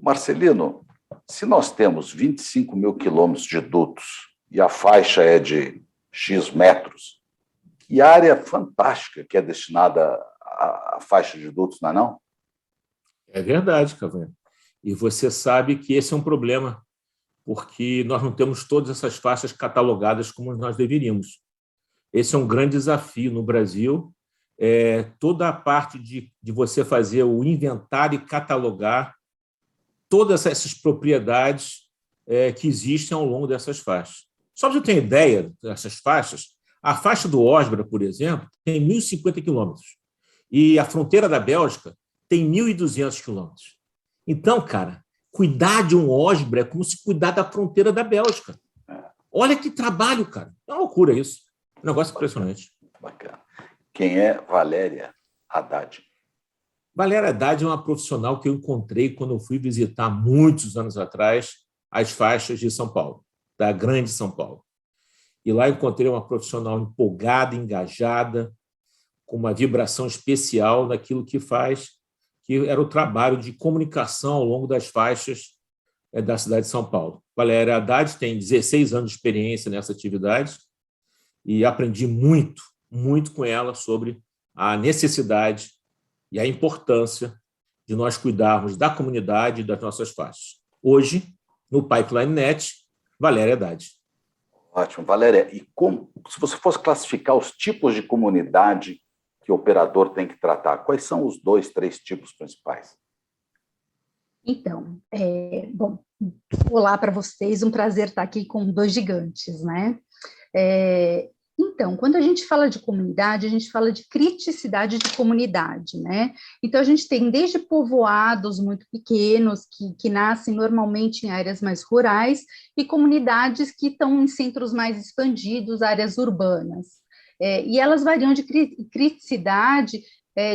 Marcelino, se nós temos 25 mil quilômetros de dutos e a faixa é de X metros, e a área fantástica que é destinada à faixa de dutos, não é não? É verdade, Cavanha. E você sabe que esse é um problema, porque nós não temos todas essas faixas catalogadas como nós deveríamos. Esse é um grande desafio no Brasil, toda a parte de você fazer o inventário e catalogar todas essas propriedades que existem ao longo dessas faixas. Só para você ter ideia dessas faixas, a faixa do Osbra, por exemplo, tem 1.050 quilômetros, e a fronteira da Bélgica tem 1.200 quilômetros. Então, cara, cuidar de um Osbra é como se cuidar da fronteira da Bélgica. Olha que trabalho, cara. É uma loucura isso. Um negócio impressionante. Bacana. Quem é Valéria Haddad? Valéria Haddad é uma profissional que eu encontrei quando eu fui visitar, muitos anos atrás, as faixas de São Paulo, da Grande São Paulo. E lá encontrei uma profissional empolgada, engajada, com uma vibração especial naquilo que faz, que era o trabalho de comunicação ao longo das faixas da cidade de São Paulo. Valéria Haddad tem 16 anos de experiência nessa atividade e aprendi muito, muito com ela sobre a necessidade e a importância de nós cuidarmos da comunidade e das nossas faixas. Hoje, no Pipeline Net, Valéria Haddad. Ótimo. Valéria, e se você fosse classificar os tipos de comunidade que o operador tem que tratar, quais são os 2, 3 tipos principais? Então, bom, olá para vocês, um prazer estar aqui com 2 gigantes, né? Então, quando a gente fala de comunidade, a gente fala de criticidade de comunidade, né? Então, a gente tem desde povoados muito pequenos, que nascem normalmente em áreas mais rurais, e comunidades que estão em centros mais expandidos, áreas urbanas. E elas variam de criticidade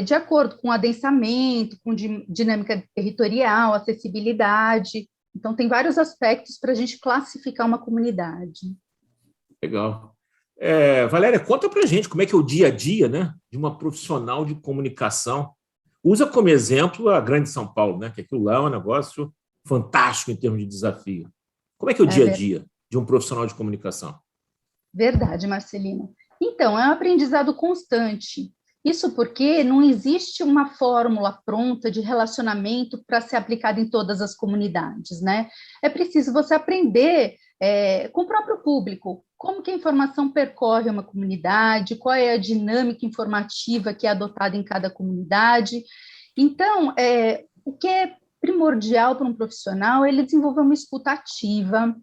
de acordo com adensamento, com dinâmica territorial, acessibilidade. Então, tem vários aspectos para a gente classificar uma comunidade. Legal. Valéria, conta para a gente como é que é o dia a dia, né, de uma profissional de comunicação. Usa como exemplo a Grande São Paulo, né, que aquilo lá é um negócio fantástico em termos de desafio. Como é que é o dia a dia de um profissional de comunicação? Verdade, Marcelino. Então, é um aprendizado constante. Isso porque não existe uma fórmula pronta de relacionamento para ser aplicada em todas as comunidades, né? É preciso você aprender com o próprio público, como que a informação percorre uma comunidade, qual é a dinâmica informativa que é adotada em cada comunidade. Então, o que é primordial para um profissional é ele desenvolver uma escuta ativa,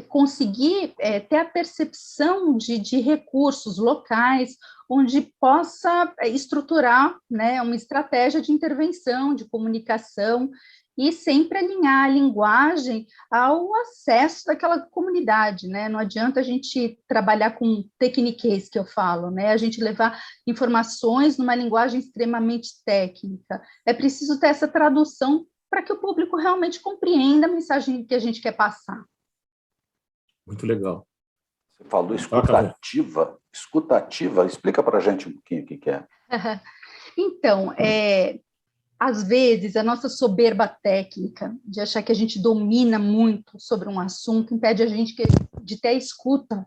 conseguir ter a percepção de recursos locais, onde possa estruturar, né, uma estratégia de intervenção, de comunicação, e sempre alinhar a linguagem ao acesso daquela comunidade, né? Não adianta a gente trabalhar com tecniquez, que eu falo, né? A gente levar informações numa linguagem extremamente técnica. É preciso ter essa tradução para que o público realmente compreenda a mensagem que a gente quer passar. Muito legal. Você falou escutativa. Escutativa, explica para a gente um pouquinho o que é. Então, às vezes, a nossa soberba técnica de achar que a gente domina muito sobre um assunto impede a gente de ter a escuta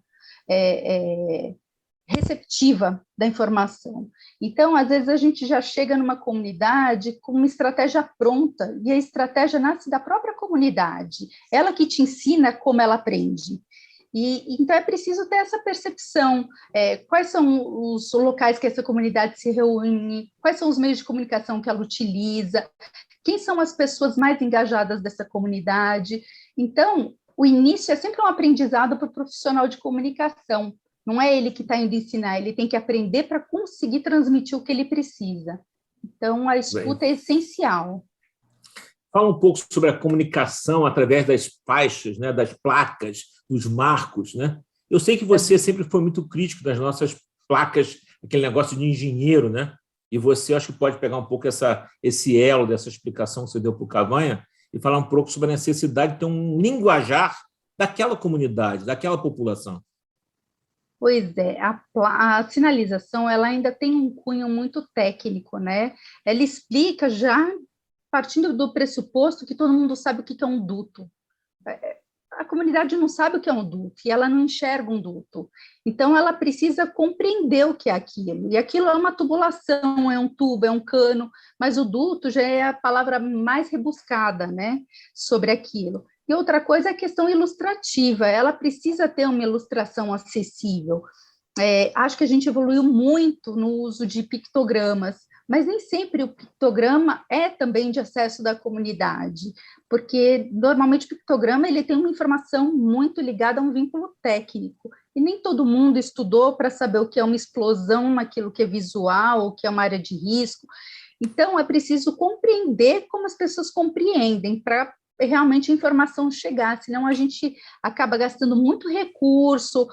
receptiva da informação. Então, às vezes, a gente já chega numa comunidade com uma estratégia pronta, e a estratégia nasce da própria comunidade, ela que te ensina como ela aprende. Então, é preciso ter essa percepção, quais são os locais que essa comunidade se reúne, quais são os meios de comunicação que ela utiliza, quem são as pessoas mais engajadas dessa comunidade. Então, o início é sempre um aprendizado para o profissional de comunicação, não é ele que está indo ensinar, ele tem que aprender para conseguir transmitir o que ele precisa. Então, a escuta é essencial. Fala um pouco sobre a comunicação através das faixas, né, das placas, dos marcos, né? Eu sei que você sempre foi muito crítico das nossas placas, aquele negócio de engenheiro, né? E você acho que pode pegar um pouco esse elo dessa explicação que você deu para o Cavanha e falar um pouco sobre a necessidade de ter um linguajar daquela comunidade, daquela população. Pois é, a sinalização ela ainda tem um cunho muito técnico, né? Ela explica já partindo do pressuposto que todo mundo sabe o que é um duto. A comunidade não sabe o que é um duto e ela não enxerga um duto. Então, ela precisa compreender o que é aquilo. E aquilo é uma tubulação, é um tubo, é um cano, mas o duto já é a palavra mais rebuscada, né, sobre aquilo. E outra coisa é a questão ilustrativa. Ela precisa ter uma ilustração acessível. Acho que a gente evoluiu muito no uso de pictogramas, mas nem sempre o pictograma é também de acesso da comunidade, porque normalmente o pictograma ele tem uma informação muito ligada a um vínculo técnico, e nem todo mundo estudou para saber o que é uma explosão naquilo que é visual, o que é uma área de risco. Então, é preciso compreender como as pessoas compreendem para realmente a informação chegar, senão a gente acaba gastando muito recurso,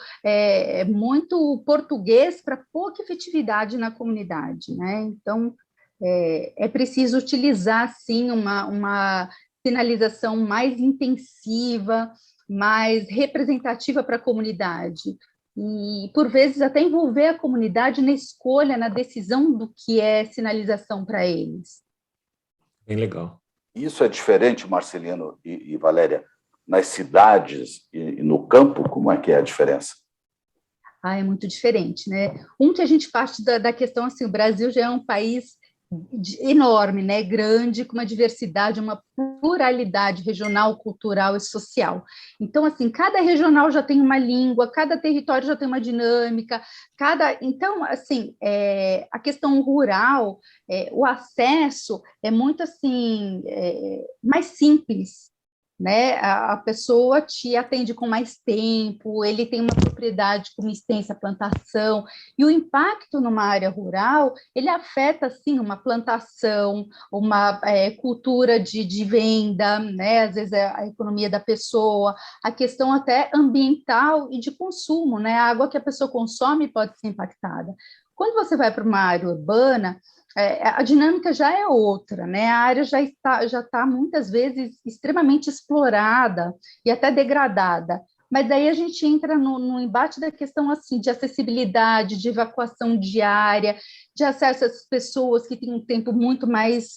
muito português para pouca efetividade na comunidade, né? Então, é preciso utilizar, sim, uma sinalização mais intensiva, mais representativa para a comunidade, e, por vezes, até envolver a comunidade na escolha, na decisão do que é sinalização para eles. Bem legal. Isso é diferente, Marcelino e Valéria, nas cidades e no campo? Como é que é a diferença? É muito diferente, né? Que a gente parte da questão, assim, o Brasil já é um país enorme, né? Grande, com uma diversidade, uma pluralidade regional, cultural e social. Então, assim, cada regional já tem uma língua, cada território já tem uma dinâmica, então, assim, a questão rural, o acesso é muito, assim, mais simples, né? A pessoa te atende com mais tempo, ele tem uma propriedade com uma extensa plantação, e o impacto numa área rural, ele afeta, sim, uma plantação, uma cultura de venda, né? Às vezes a economia da pessoa, a questão até ambiental e de consumo, né? A água que a pessoa consome pode ser impactada. Quando você vai para uma área urbana, a dinâmica já é outra, né? A área já está muitas vezes extremamente explorada e até degradada. Mas daí a gente entra no embate da questão assim de acessibilidade, de evacuação diária, de acesso às pessoas que têm um tempo muito mais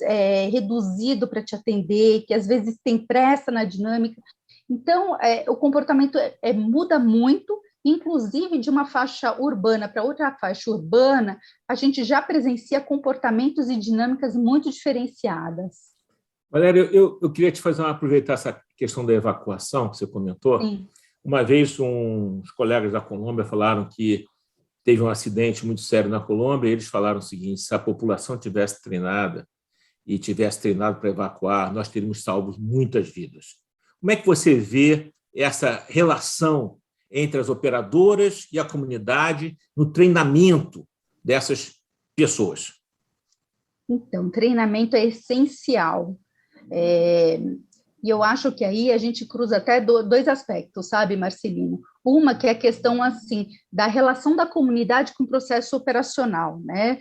reduzido para te atender, que às vezes tem pressa na dinâmica. Então, o comportamento muda muito. Inclusive, de uma faixa urbana para outra faixa urbana, a gente já presencia comportamentos e dinâmicas muito diferenciadas. Valéria, eu queria aproveitar essa questão da evacuação que você comentou. Sim. Uma vez, uns colegas da Colômbia falaram que teve um acidente muito sério na Colômbia, e eles falaram o seguinte: se a população tivesse treinada e tivesse treinado para evacuar, nós teríamos salvo muitas vidas. Como é que você vê essa relação entre as operadoras e a comunidade no treinamento dessas pessoas? Então, treinamento é essencial. E eu acho que aí a gente cruza até dois aspectos, sabe, Marcelino? Uma que é a questão, assim, da relação da comunidade com o processo operacional, né?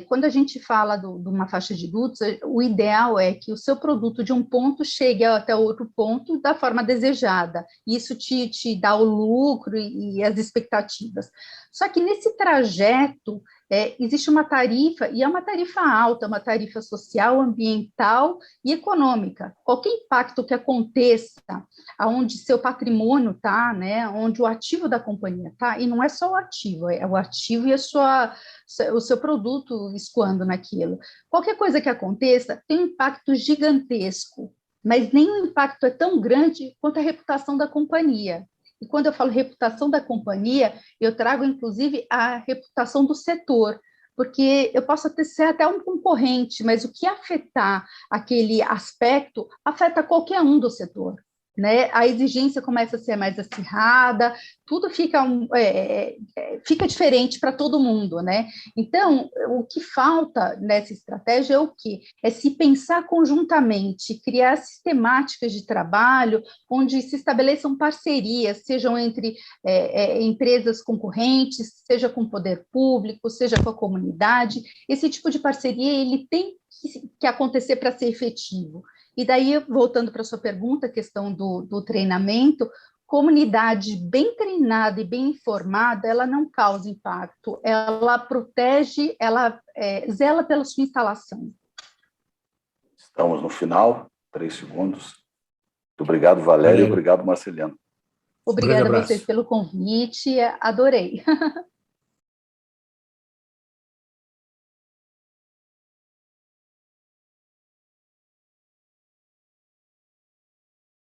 Quando a gente fala de uma faixa de dutos, o ideal é que o seu produto de um ponto chegue até outro ponto da forma desejada. Isso te dá o lucro e as expectativas. Só que nesse trajeto, existe uma tarifa, e é uma tarifa alta, uma tarifa social, ambiental e econômica. Qualquer impacto que aconteça onde seu patrimônio está, né, onde o ativo da companhia está, e não é só o ativo, é o ativo e o seu produto escoando naquilo. Qualquer coisa que aconteça tem um impacto gigantesco, mas nenhum impacto é tão grande quanto a reputação da companhia. E quando eu falo reputação da companhia, eu trago, inclusive, a reputação do setor, porque eu posso ser até um concorrente, mas o que afetar aquele aspecto afeta qualquer um do setor, né? A exigência começa a ser mais acirrada, tudo fica diferente para todo mundo, né? Então, o que falta nessa estratégia é o quê? É se pensar conjuntamente, criar sistemáticas de trabalho onde se estabeleçam parcerias, sejam entre empresas concorrentes, seja com o poder público, seja com a comunidade. Esse tipo de parceria ele tem que acontecer para ser efetivo. E daí, voltando para a sua pergunta, a questão do treinamento, comunidade bem treinada e bem informada, ela não causa impacto, ela protege, ela zela pela sua instalação. Estamos no final, 3 segundos. Muito obrigado, Valéria, e obrigado, Marceliano. Obrigada a abraço. vocês pelo convite, adorei.